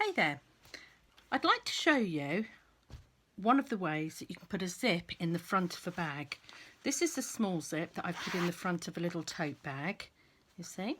Hi there. I'd like to show you one of the ways that you can put a zip in the front of a bag. This is a small zip that I've put in the front of a little tote bag, you see.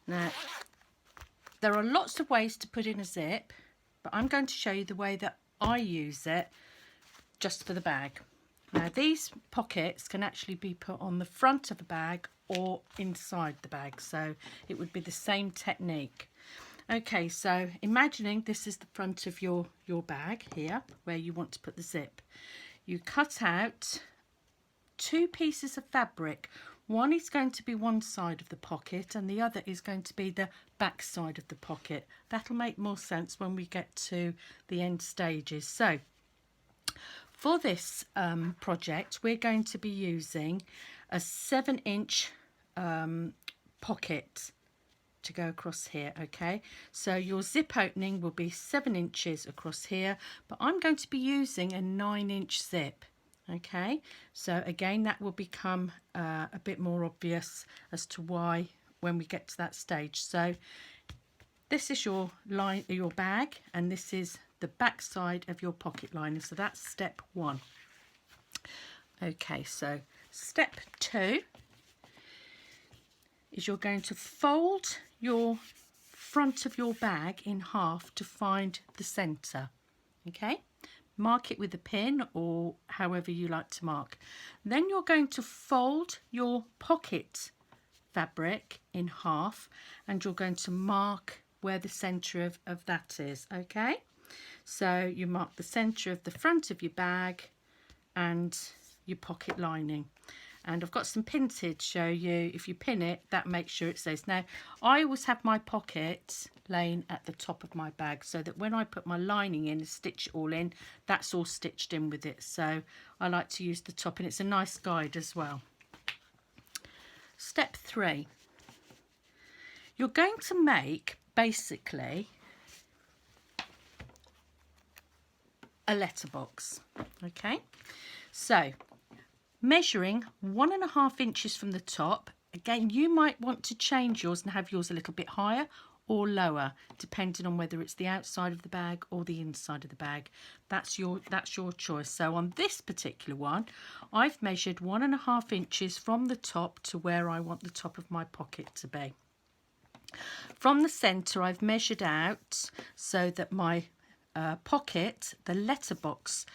Now, there are lots of ways to put in a zip, but I'm going to show you the way that I use it just for the bag. Now, these pockets can actually be put on the front of a bag or inside the bag, so it would be the same technique. Okay, so imagining this is the front of your bag here where you want to put the zip. You cut out two pieces of fabric. One is going to be one side of the pocket and the other is going to be the back side of the pocket. That'll make more sense when we get to the end stages. So for this project, we're going to be using a 7-inch pocket to go across here. Okay, so your zip opening will be 7 inches across here, but I'm going to be using a 9-inch zip. Okay, so again that will become a bit more obvious as to why when we get to that stage. So this is your line, your bag, and this is the back side of your pocket liner. So that's step 1. Okay, so step 2 is you're going to fold your front of your bag in half to find the center. Okay, mark it with a pin or however you like to mark. Then you're going to fold your pocket fabric in half and you're going to mark where the center of that is. Okay, so you mark the center of the front of your bag and your pocket lining. And I've got some pins here to show you. If you pin it, that makes sure it stays. Now, I always have my pocket laying at the top of my bag so that when I put my lining in and stitch it all in, that's all stitched in with it. So I like to use the top, and it's a nice guide as well. Step 3. You're going to make basically a letterbox. Okay, so measuring 1.5 inches from the top. Again, you might want to change yours and have yours a little bit higher or lower, depending on whether it's the outside of the bag or the inside of the bag. That's your choice. So on this particular one, I've measured 1.5 inches from the top to where I want the top of my pocket to be. From the centre, I've measured out so that my pocket, the letterbox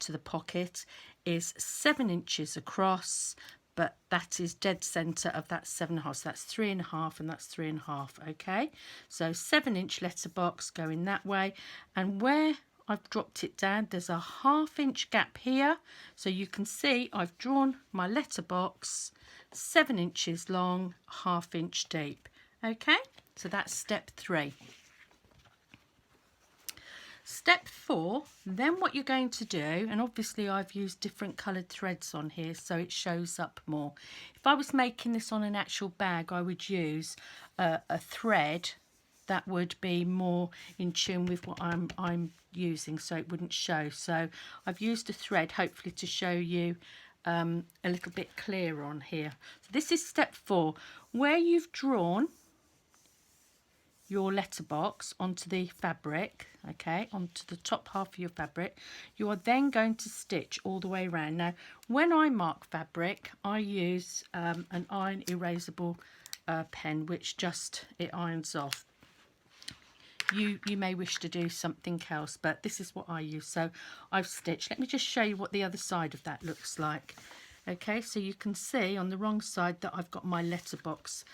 to the pocket, is 7 inches across, but that is dead centre of that 7.5, so that's 3.5 and that's 3.5. Okay, so 7-inch letterbox going that way, and where I've dropped it down there's a 1/2 inch gap here, so you can see I've drawn my letterbox 7 inches long, 1/2 inch deep. Okay, so that's step 3. Step 4, then what you're going to do, and obviously I've used different coloured threads on here so it shows up more. If I was making this on an actual bag, I would use a thread that would be more in tune with what I'm using, so it wouldn't show. So I've used a thread hopefully to show you a little bit clearer on here. So this is step 4, where you've drawn your letterbox onto the fabric, okay, onto the top half of your fabric. You are then going to stitch all the way around. Now, when I mark fabric, I use an iron erasable pen, which just it irons off. You may wish to do something else, but this is what I use. So I've stitched. Let me just show you what the other side of that looks like. Okay, so you can see on the wrong side that I've got my letterbox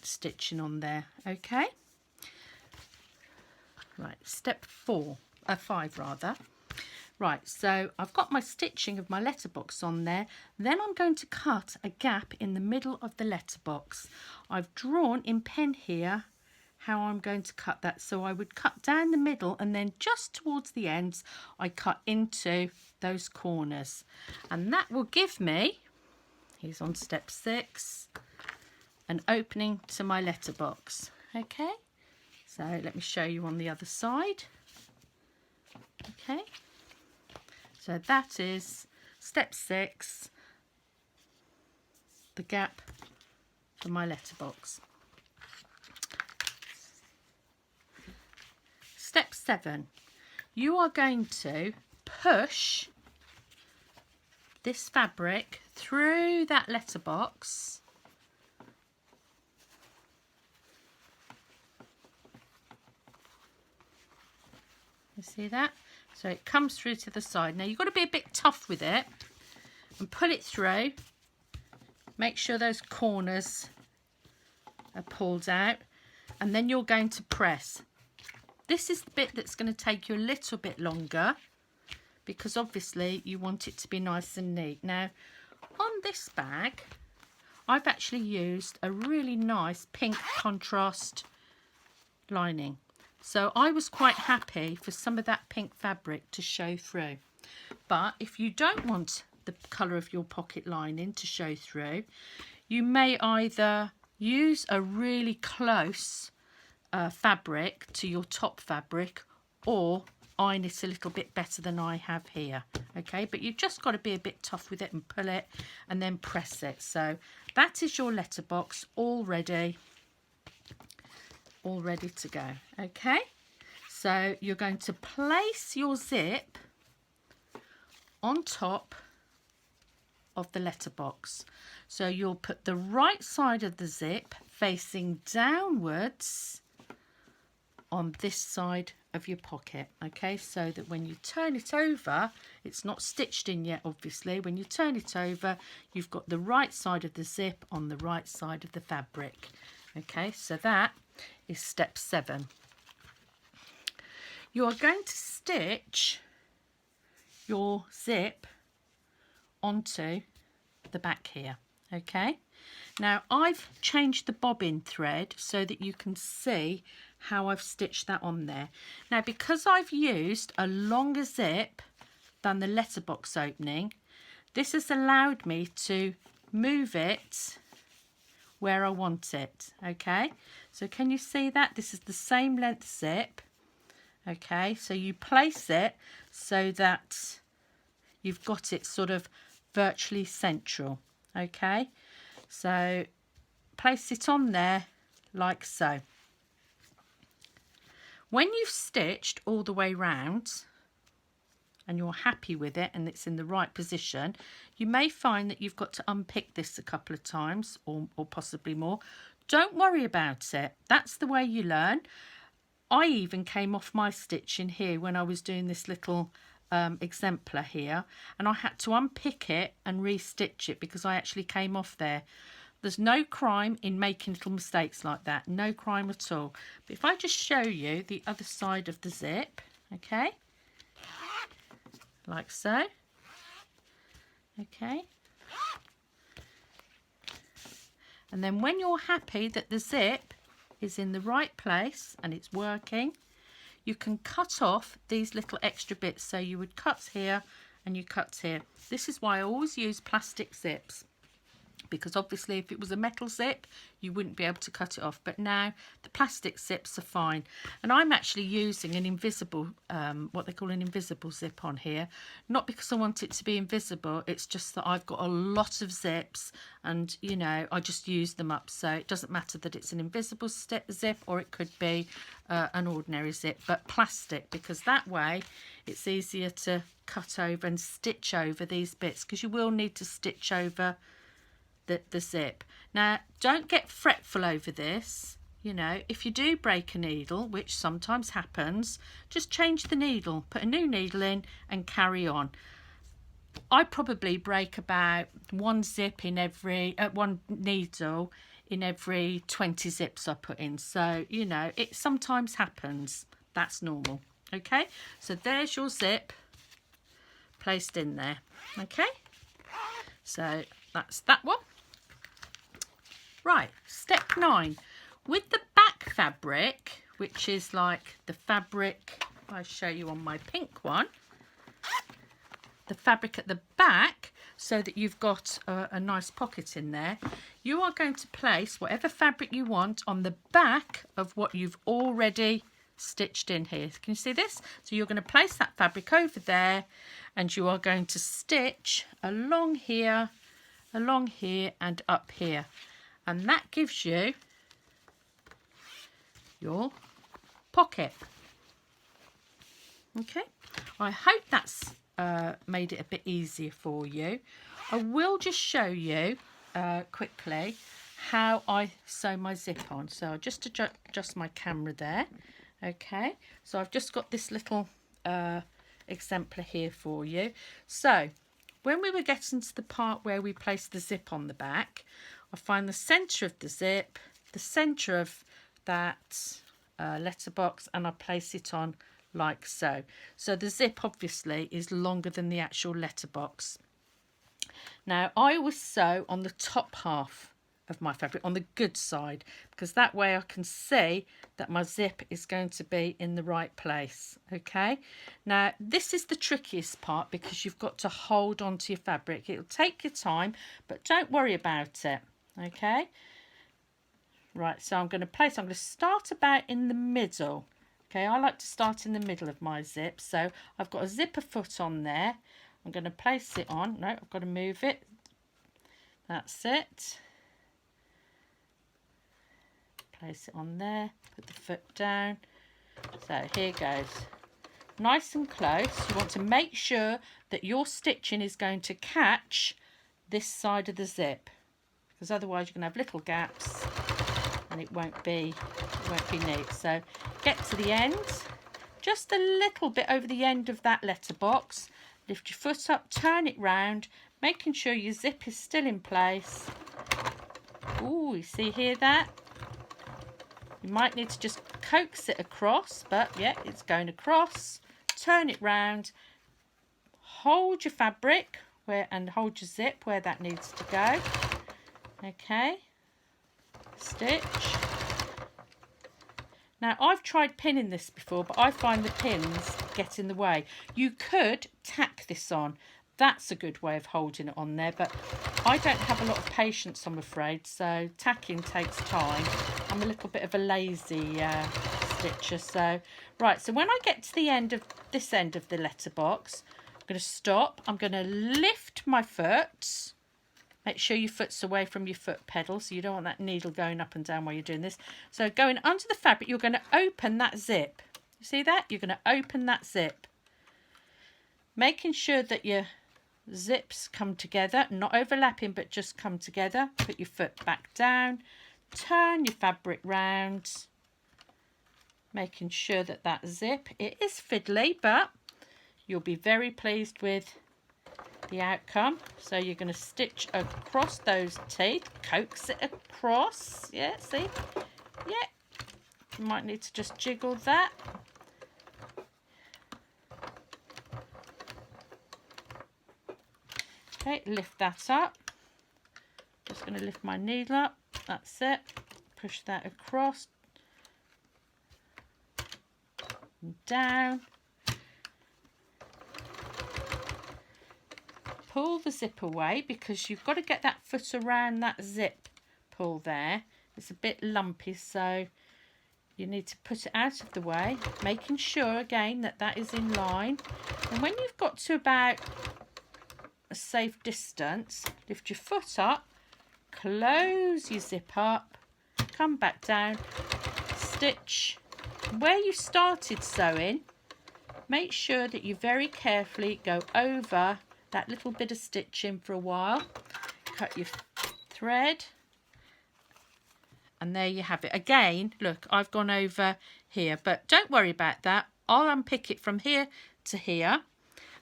stitching on there. Okay, right, step 5 rather. Right, so I've got my stitching of my letterbox on there. Then I'm going to cut a gap in the middle of the letterbox. I've drawn in pen here how I'm going to cut that. So I would cut down the middle and then just towards the ends I cut into those corners, and that will give me, here's on step 6, an opening to my letterbox. Okay, so let me show you on the other side. Okay, so that is step 6, the gap for my letterbox. 7, you are going to push this fabric through that letterbox you see that? So it comes through to the side. Now you've got to be a bit tough with it and pull it through. Make sure those corners are pulled out, and then you're going to press. This is the bit that's going to take you a little bit longer because obviously you want it to be nice and neat. Now on this bag I've actually used a really nice pink contrast lining, so I was quite happy for some of that pink fabric to show through. But if you don't want the colour of your pocket lining to show through, you may either use a really close fabric to your top fabric or iron it a little bit better than I have here. Okay, but you've just got to be a bit tough with it and pull it and then press it. So that is your letterbox all ready to go. Okay, so you're going to place your zip on top of the letterbox. So you'll put the right side of the zip facing downwards on this side of your pocket, okay, so that when you turn it over, it's not stitched in yet obviously. When you turn it over, you've got the right side of the zip on the right side of the fabric. Okay, so that is step 7. You are going to stitch your zip onto the back here. Okay, now I've changed the bobbin thread so that you can see how I've stitched that on there. Now because I've used a longer zip than the letterbox opening, this has allowed me to move it where I want it. Okay, so can you see that? This is the same length zip. Okay, so you place it so that you've got it sort of virtually central. Okay, so place it on there like so. When you've stitched all the way round and you're happy with it and it's in the right position, you may find that you've got to unpick this a couple of times or possibly more. Don't worry about it. That's the way you learn. I even came off my stitch in here when I was doing this little exemplar here, and I had to unpick it and re-stitch it because I actually came off there. There's no crime in making little mistakes like that, no crime at all. But if I just show you the other side of the zip, okay, like so, okay, and then when you're happy that the zip is in the right place and it's working, you can cut off these little extra bits. So you would cut here and you cut here. This is why I always use plastic zips, because obviously if it was a metal zip you wouldn't be able to cut it off, but now the plastic zips are fine. And I'm actually using an invisible what they call an invisible zip on here, not because I want it to be invisible, it's just that I've got a lot of zips and you know I just use them up, so it doesn't matter that it's an invisible zip or it could be an ordinary zip, but plastic, because that way it's easier to cut over and stitch over these bits, because you will need to stitch over the zip. Now don't get fretful over this. You know, if you do break a needle, which sometimes happens, just change the needle, put a new needle in and carry on. I probably break about one zip in every one needle in every 20 zips I put in, so you know it sometimes happens, that's normal. Okay, so there's your zip placed in there. Okay, so that's that one. Right, step 9. With the back fabric, which is like the fabric I show you on my pink one, the fabric at the back, so that you've got a nice pocket in there, you are going to place whatever fabric you want on the back of what you've already stitched in here. Can you see this? So you're going to place that fabric over there and you are going to stitch along here and up here. And that gives you your pocket. Okay, I hope that's made it a bit easier for you. I will just show you quickly how I sew my zip on. So I'll just adjust my camera there. Okay, so I've just got this little exemplar here for you. So when we were getting to the part where we place the zip on the back, I find the centre of the zip, the centre of that letterbox, and I place it on like so. So the zip obviously is longer than the actual letterbox. Now I always sew on the top half of my fabric, on the good side, because that way I can see that my zip is going to be in the right place. Okay, now this is the trickiest part because you've got to hold on to your fabric. It'll take your time, but don't worry about it. Okay, right, so I'm going to start about in the middle. Okay, I like to start in the middle of my zip. So I've got a zipper foot on there. I'm going to place it on. No, I've got to move it. That's it. Place it on there. Put the foot down. So here goes. Nice and close. You want to make sure that your stitching is going to catch this side of the zip, because otherwise you're going to have little gaps and it won't be neat. So get to the end, just a little bit over the end of that letterbox. Lift your foot up, turn it round, making sure your zip is still in place. Ooh, you see here that? You might need to just coax it across, but yeah, it's going across. Turn it round, hold your fabric and hold your zip where that needs to go. Okay, stitch. Now I've tried pinning this before, but I find the pins get in the way. You could tack this on. That's a good way of holding it on there, but I don't have a lot of patience, I'm afraid, so tacking takes time. I'm a little bit of a lazy stitcher. So right, so when I get to the end of this end of the letterbox, I'm going to stop. I'm going to lift my foot. Make sure your foot's away from your foot pedal, so you don't want that needle going up and down while you're doing this. So going onto the fabric, you're going to open that zip. You see that? You're going to open that zip. Making sure that your zips come together, not overlapping, but just come together. Put your foot back down. Turn your fabric round. Making sure that that zip, it is fiddly, but you'll be very pleased with the outcome. So you're going to stitch across those teeth, coax it across. Yeah, see? Yeah. You might need to just jiggle that. Okay, lift that up. Just going to lift my needle up. That's it. Push that across. And down. Pull the zip away because you've got to get that foot around that zip pull there. It's a bit lumpy, so you need to put it out of the way, making sure again that that is in line. And when you've got to about a safe distance, lift your foot up, close your zip up, come back down, stitch where you started sewing. Make sure that you very carefully go over that little bit of stitching for a while. Cut your thread, and there you have it. Again, look, I've gone over here, but don't worry about that. I'll unpick it from here to here,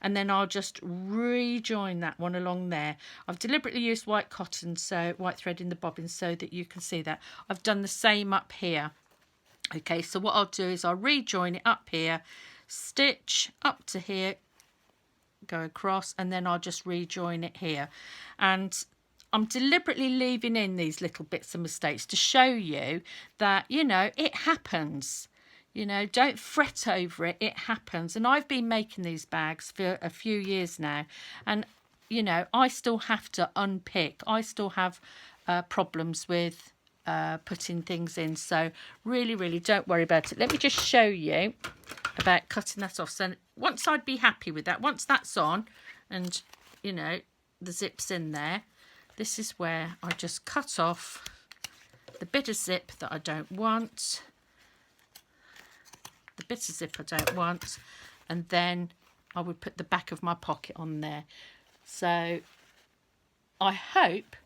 and then I'll just rejoin that one along there. I've deliberately used white cotton, so white thread in the bobbin, so that you can see that. I've done the same up here. Okay, so what I'll do is I'll rejoin it up here, stitch up to here, go across, and then I'll just rejoin it here. And I'm deliberately leaving in these little bits of mistakes to show you that, you know, it happens. You know, don't fret over it. It happens. And I've been making these bags for a few years now. And, you know, I still have to unpick. I still have problems with putting things in. So really don't worry about it. Let me just show you about cutting that off. So once I'd be happy with that, once that's on and, you know, the zip's in there, this is where I just cut off the bit of zip that I don't want. The bit of zip I don't want, and then I would put the back of my pocket on there. So I hope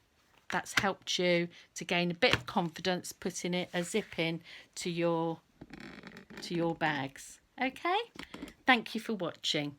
that's helped you to gain a bit of confidence putting a zip in to your bags. Okay, thank you for watching.